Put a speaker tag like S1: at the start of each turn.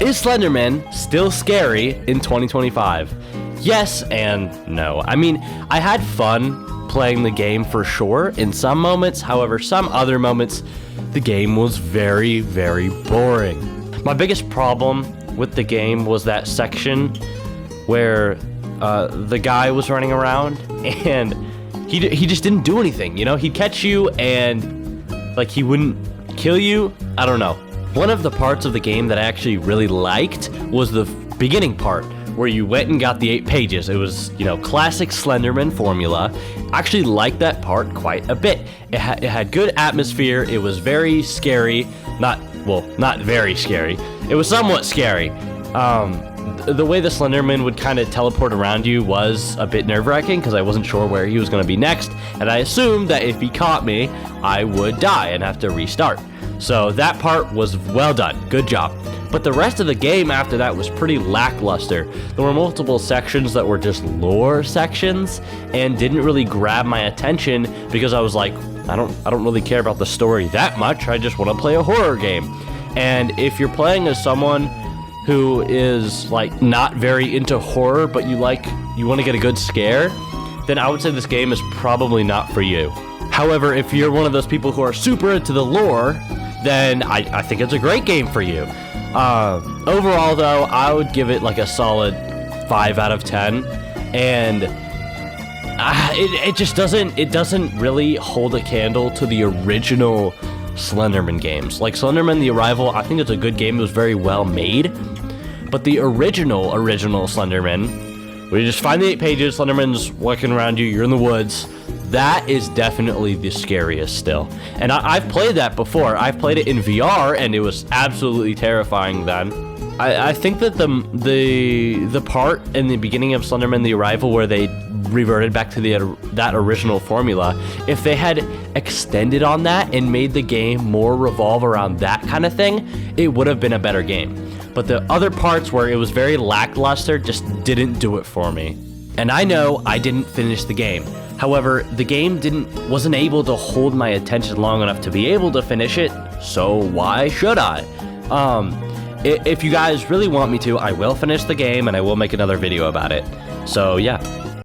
S1: Is Slenderman still scary in 2025? Yes and no. I mean, I had fun playing the game for sure in some moments. However, some other moments, the game was very, very boring. My biggest problem with the game was that section where the guy was running around and he just didn't do anything. You know, he'd catch you and like he wouldn't kill you. I don't know. One of the parts of the game that I actually really liked was the beginning part where you went and got the 8 pages. It was, you know, classic Slenderman formula. I actually liked that part quite a bit. It had good atmosphere. It was very scary. Not very scary. It was somewhat scary. The way the Slenderman would kind of teleport around you was a bit nerve-wracking because I wasn't sure where he was going to be next, and I assumed that if he caught me, I would die and have to restart. So that part was well done. Good job. But the rest of the game after that was pretty lackluster. There were multiple sections that were just lore sections and didn't really grab my attention because I was like, I don't really care about the story that much. I just want to play a horror game. And if you're playing as someone who is like not very into horror, but you want to get a good scare, then I would say this game is probably not for you. However, if you're one of those people who are super into the lore, then I think it's a great game for you. Overall, though, I would give it like a solid 5 out of 10, and it just doesn't really hold a candle to the original Slenderman games. Like Slenderman The Arrival, I think it's a good game. It was very well made, but the original Slenderman, where you just find the 8 pages, Slenderman's walking around you, you're in the woods. That is definitely the scariest still. And I've played that before. I've played it in VR, and it was absolutely terrifying then. I think that the part in the beginning of Slenderman The Arrival where they reverted back to that original formula, if they had extended on that and made the game more revolve around that kind of thing, it would have been a better game. But the other parts where it was very lackluster just didn't do it for me. And I know I didn't finish the game. However, the game wasn't able to hold my attention long enough to be able to finish it, so why should I? If you guys really want me to, I will finish the game and I will make another video about it. So yeah.